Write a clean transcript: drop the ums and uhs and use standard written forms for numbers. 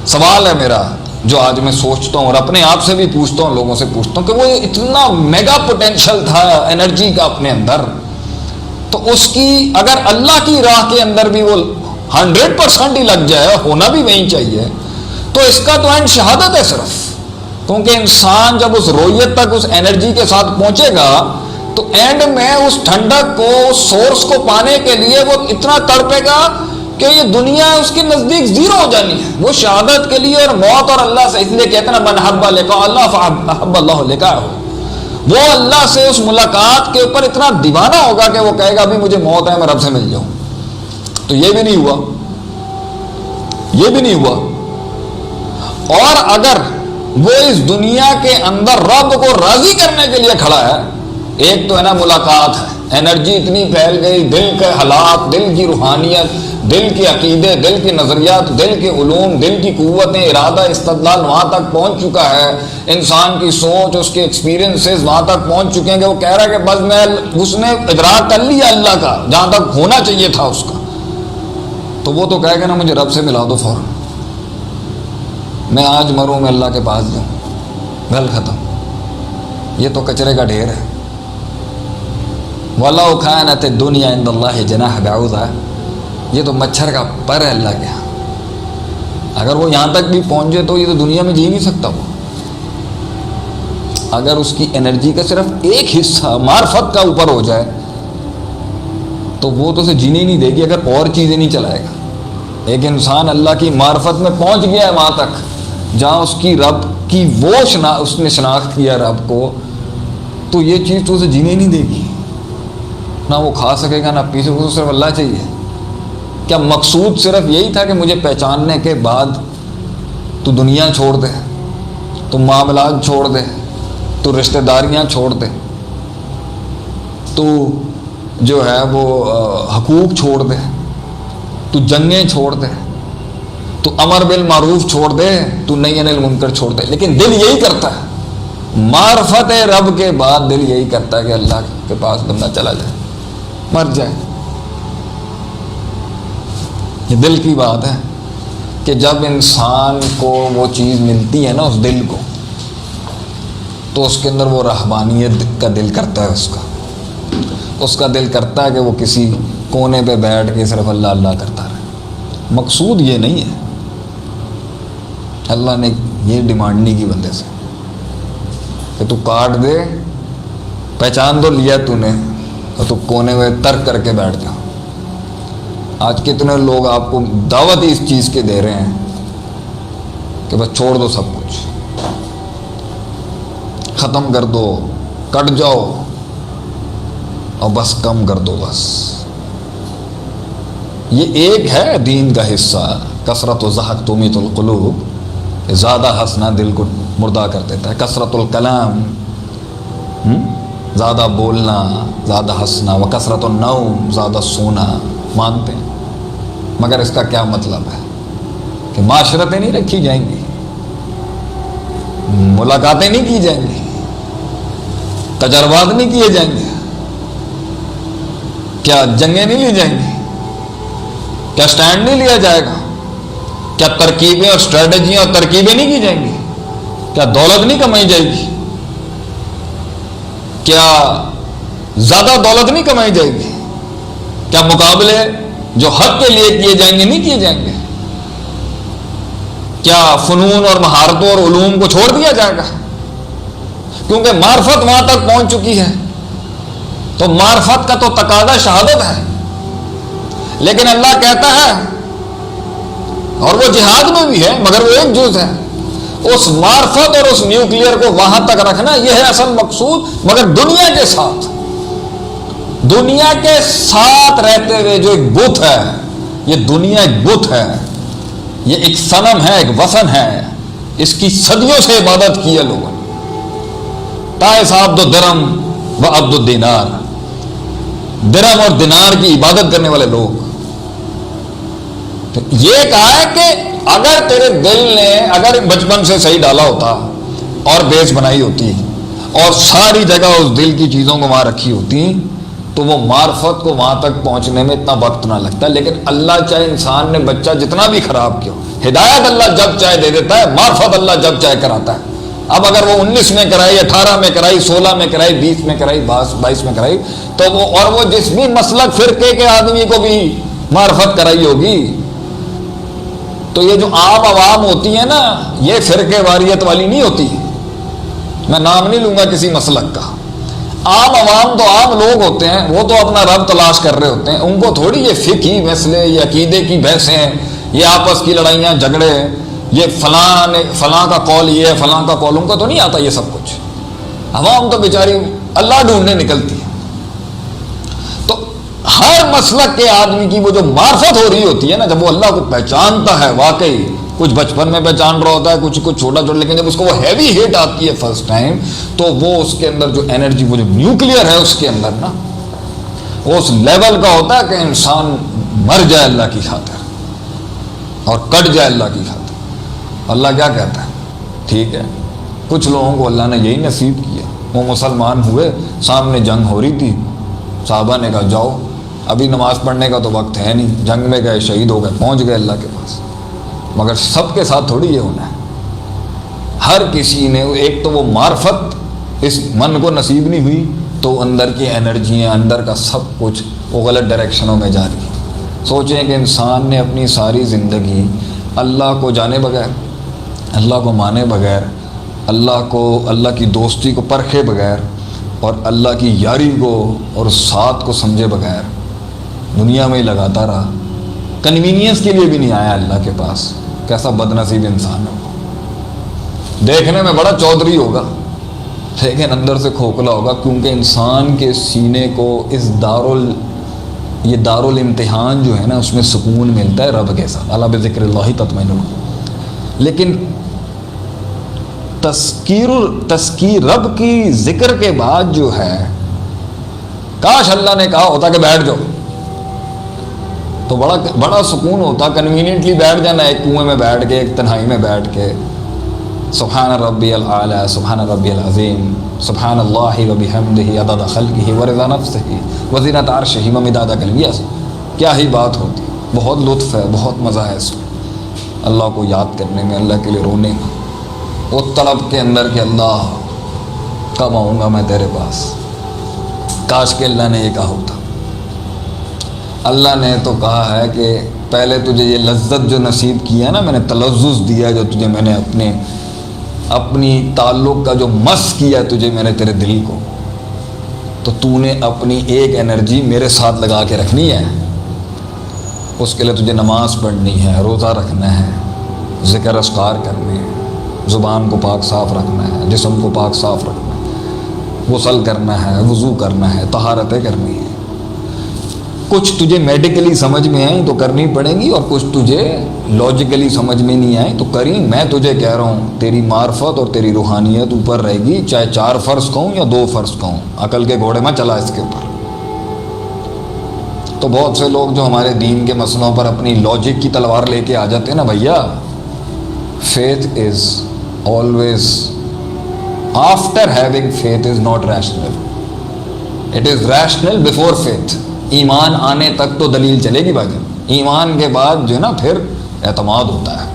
سوال ہے میرا جو آج میں سوچتا ہوں اور اپنے آپ سے بھی پوچھتا ہوں، لوگوں سے پوچھتا ہوں کہ وہ اتنا میگا پوٹینشل تھا انرجی کا اپنے اندر، تو اس کی اگر اللہ کی راہ کے اندر بھی وہ 100% ہی لگ جائے، ہونا بھی وہیں چاہیے، تو اس کا تو اینڈ شہادت ہے صرف. کیونکہ انسان جب اس رویت تک اس انرجی کے ساتھ پہنچے گا تو اینڈ میں اس ٹھنڈک کو، اس سورس کو پانے کے لیے وہ اتنا تڑپے گا کہ یہ دنیا اس کے نزدیک زیرو ہو جانی ہے. وہ شہادت کے لیے اور موت اور اللہ سے، اس لیے کہتے ہیں نا من حب لقاء اللہ فحب اللہ لقاءہ، وہ اللہ سے اس ملاقات کے اوپر اتنا دیوانہ ہوگا کہ وہ کہے گا ابھی مجھے موت ہے، میں رب سے مل جاؤں. تو یہ بھی نہیں ہوا، یہ بھی نہیں ہوا. اور اگر وہ اس دنیا کے اندر رب کو راضی کرنے کے لیے کھڑا ہے، ایک تو ہے نا ملاقات ہے، انرجی اتنی پھیل گئی، دل کے حالات، دل کی روحانیت، دل کے عقیدے، دل کے نظریات، دل کے علوم، دل کی قوتیں، ارادہ، استدلال وہاں تک پہنچ چکا ہے، انسان کی سوچ، اس کے ایکسپیرینسز وہاں تک پہنچ چکے ہیں کہ وہ کہہ رہا ہے کہ بس میں، اس نے ادراک کر لیا اللہ کا جہاں تک ہونا چاہیے تھا اس کا. تو وہ تو کہے گا نا مجھے رب سے ملا دو فوراً، میں آج مروں میں اللہ کے پاس جاؤں، گل ختم. یہ تو کچرے کا ڈھیر ہے. وَلَوْ كَانَتِ الدُّنْيَا عِنْدَ اللَّهِ جَنَاحَ بَعُوضَةٍ، یہ تو مچھر کا پر ہے اللہ کے ہاں. اگر وہ یہاں تک بھی پہنچ جائے تو یہ تو دنیا میں جی نہیں سکتا وہ. اگر اس کی انرجی کا صرف ایک حصہ معرفت کا اوپر ہو جائے تو وہ تو اسے جینے ہی نہیں دے گی اگر اور چیزیں نہیں چلائے گا. ایک انسان اللہ کی معرفت میں پہنچ گیا ہے وہاں تک جہاں اس کی رب کی وہ اس نے شناخت کیا رب کو، تو یہ چیز تو اسے جینے ہی نہیں دے گی. نہ وہ کھا سکے گا نہ پی سکے گا، صرف اللہ چاہیے. کیا مقصود صرف یہی تھا کہ مجھے پہچاننے کے بعد تو دنیا چھوڑ دے، تو معاملات چھوڑ دے، تو رشتہ داریاں چھوڑ دے، تو جو ہے وہ حقوق چھوڑ دے، تو جنگیں چھوڑ دے، تو امر بالمعروف چھوڑ دے، تو نہی عن المنکر چھوڑ دے. لیکن دل یہی کرتا ہے، معرفت رب کے بعد دل یہی کرتا ہے کہ اللہ کے پاس بندہ چلا جائے، مر جائے. یہ دل کی بات ہے کہ جب انسان کو وہ چیز ملتی ہے نا اس دل کو، تو اس کے اندر وہ رہبانیت کا دل کرتا ہے، اس کا دل کرتا ہے کہ وہ کسی کونے پہ بیٹھ کے صرف اللہ اللہ کرتا رہے. مقصود یہ نہیں ہے، اللہ نے یہ ڈیمانڈ نہیں کی بندے سے کہ تو کاٹ دے، پہچان تو لیا تو نے، اور تو کونے میں ترک کر کے بیٹھ جا. آج کتنے لوگ آپ کو دعوت اس چیز کے دے رہے ہیں کہ بس چھوڑ دو سب کچھ، ختم کر دو، کٹ جاؤ اور بس کم کر دو بس. یہ ایک ہے دین کا حصہ. کثرت و ضحک تمیت القلوب، زیادہ ہنسنا دل کو مردہ کر دیتا ہے. کثرت الکلام، زیادہ بولنا، زیادہ ہنسنا، و کثرت النوم، زیادہ سونا، مانتے ہیں. مگر اس کا کیا مطلب ہے کہ معاشرتیں نہیں رکھی جائیں گی، ملاقاتیں نہیں کی جائیں گی، تجربات نہیں کیے جائیں گے، کیا جنگیں نہیں لی جائیں گی، کیا سٹینڈ نہیں لیا جائے گا، کیا ترکیبیں اور اسٹریٹجیاں اور ترکیبیں نہیں کی جائیں گی، کیا دولت نہیں کمائی جائے گی، کیا زیادہ دولت نہیں کمائی جائے گی، کیا مقابلے جو حق کے لیے کیے جائیں گے نہیں کیے جائیں گے، کیا فنون اور مہارتوں اور علوم کو چھوڑ دیا جائے گا؟ کیونکہ معرفت وہاں تک پہنچ چکی ہے، تو معرفت کا تو تقاضا شہادت ہے. لیکن اللہ کہتا ہے، اور وہ جہاد میں بھی ہے مگر وہ ایک جز ہے، اس معرفت اور اس نیوکلیئر کو وہاں تک رکھنا، یہ ہے اصل مقصود. مگر دنیا کے ساتھ، دنیا کے ساتھ رہتے ہوئے جو ایک بت ہے، یہ دنیا ایک بت ہے، یہ ایک صنم ہے، ایک وثن ہے، اس کی صدیوں سے عبادت کی ہے لوگوں نے. تائس عبد الدرہم و عبد الدینار، درہم اور دینار کی عبادت کرنے والے لوگ. تو یہ کہا ہے کہ اگر تیرے دل نے اگر بچپن سے صحیح ڈالا ہوتا اور بیس بنائی ہوتی اور ساری جگہ اس دل کی چیزوں کو وہاں رکھی ہوتی تو وہ معرفت کو وہاں تک پہنچنے میں اتنا وقت نہ لگتا. لیکن اللہ چاہے انسان نے بچہ جتنا بھی خراب کیا، ہدایت اللہ جب چاہے دے دیتا ہے، معرفت اللہ جب چاہے کراتا ہے۔ اب اگر وہ 19 میں کرائی، 18 میں کرائی، 16 میں کرائی، 20 میں کرائی، 22 میں کرائی، تو وہ جس بھی مسلک فرقے کے آدمی کو بھی معرفت کرائی ہوگی۔ تو یہ جو عام عوام ہوتی ہے نا، یہ فرقے واریت والی نہیں ہوتی، میں نام نہیں لوں گا کسی مسلک کا۔ عام عوام تو عام لوگ ہوتے ہیں، وہ تو اپنا رب تلاش کر رہے ہوتے ہیں، ان کو تھوڑی یہ فقہی مسئلے، یہ عقیدے کی بحثیں، یہ آپس کی لڑائیاں جھگڑے، یہ فلاں کا قول یہ ہے، فلاں کا قول، ان کو تو نہیں آتا یہ سب کچھ۔ عوام تو بیچاری اللہ ڈھونڈنے نکلتی ہے۔ تو ہر مسلک کے آدمی کی وہ جو معرفت ہو رہی ہوتی ہے نا، جب وہ اللہ کو پہچانتا ہے، واقعی کچھ بچپن میں پہچان رہا ہوتا ہے، کچھ چھوٹا چھوٹا، لیکن جب اس کو وہ ہیوی ہٹ آتی ہے فرسٹ ٹائم، تو وہ اس کے اندر جو انرجی، وہ جو نیوکلیئر ہے اس کے اندر نا، وہ اس لیول کا ہوتا ہے کہ انسان مر جائے اللہ کی خاطر اور کٹ جائے اللہ کی خاطر۔ اللہ کیا کہتا ہے؟ ٹھیک ہے، کچھ لوگوں کو اللہ نے یہی نصیب کیا، وہ مسلمان ہوئے، سامنے جنگ ہو رہی تھی، صحابہ نے کہا جاؤ، ابھی نماز پڑھنے کا تو وقت ہے نہیں، جنگ میں گئے، شہید ہو گئے، پہنچ گئے اللہ کے پاس۔ مگر سب کے ساتھ تھوڑی یہ ہونا ہے، ہر کسی نے، ایک تو وہ معرفت اس من کو نصیب نہیں ہوئی، تو اندر کی انرجیاں، اندر کا سب کچھ وہ غلط ڈائریکشنوں میں جا رہی ہے۔ سوچیں کہ انسان نے اپنی ساری زندگی اللہ کو جانے بغیر، اللہ کو مانے بغیر، اللہ کی دوستی کو پرکھے بغیر، اور اللہ کی یاری کو اور ساتھ کو سمجھے بغیر دنیا میں ہی لگاتا رہا، کنوینئنس کے لیے بھی نہیں آیا اللہ کے پاس۔ کیسا بد نصیب انسان ہے، دیکھنے میں بڑا چودھری ہوگا لیکن اندر سے کھوکھلا ہوگا، کیونکہ انسان کے سینے کو اس یہ دارالامتحان جو ہے نا، اس میں سکون ملتا ہے رب کے ساتھ، الا بذکر اللہ تطمئن القلوب۔ لیکن تذکیر رب کی ذکر کے بعد جو ہے، کاش اللہ نے کہا ہوتا کہ بیٹھ جاؤ، تو بڑا سکون ہوتا، کنوینئنٹلی بیٹھ جانا، ایک کنویں میں بیٹھ کے، ایک تنہائی میں بیٹھ کے، سبحان ربی الاعلی، سبحان ربی العظیم، سبحان اللہ وبحمدہ عدد خلقہ ورضا نفسہ وزنۃ عرشہ ومداد کلماتہ۔ کیا ہی بات ہوتی، بہت لطف ہے، بہت مزہ ہے اس میں، اللہ کو یاد کرنے میں، اللہ کے لیے رونے میں، وہ طلب کے اندر کہ اللہ کب آؤں گا میں تیرے پاس۔ کاش کہ اللہ نے یہ کہا ہوتا۔ اللہ نے تو کہا ہے کہ پہلے تجھے یہ لذت جو نصیب کی ہے نا، میں نے تلذذ دیا ہے جو تجھے، میں نے اپنی تعلق کا جو مس کیا ہے تجھے، میں نے تیرے دل کو، تو تو نے اپنی ایک انرجی میرے ساتھ لگا کے رکھنی ہے۔ اس کے لیے تجھے نماز پڑھنی ہے، روزہ رکھنا ہے، ذکر اذکار کرنے ہیں، زبان کو پاک صاف رکھنا ہے، جسم کو پاک صاف رکھنا ہے، غسل کرنا ہے، وضو کرنا ہے، طہارتیں کرنی ہیں۔ کچھ تجھے میڈیکلی سمجھ میں آئیں تو کرنی پڑیں گی، اور کچھ تجھے لاجیکلی سمجھ میں نہیں آئیں تو کریں۔ میں تجھے کہہ رہا ہوں، تیری معرفت اور تیری روحانیت اوپر رہے گی، چاہے 4 فرض کہوں یا 2 فرض کہوں، عقل کے گھوڑے میں چلا اس کے اوپر۔ تو بہت سے لوگ جو ہمارے دین کے مسئلوں پر اپنی لاجک کی تلوار لے کے آ جاتے ہیں نا، بھیا، faith is always, after having faith is not rational, it is rational before faith۔ ایمان آنے تک تو دلیل چلے گی بھائی، ایمان کے بعد جو ہے نا پھر اعتماد ہوتا ہے۔